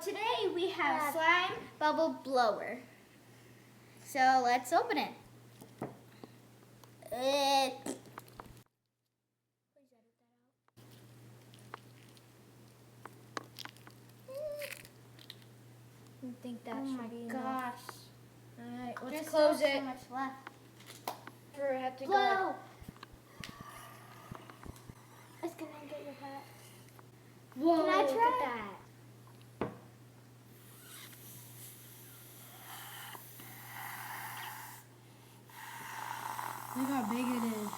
today we have Slime Bubble Blower. So let's open it. I think that Oh should my be gosh. enough. Alright, let's There's close still it. so much left. We have to go. Blow! It's gonna get your hat. Whoa, Can I look try? at that. Look how big it is.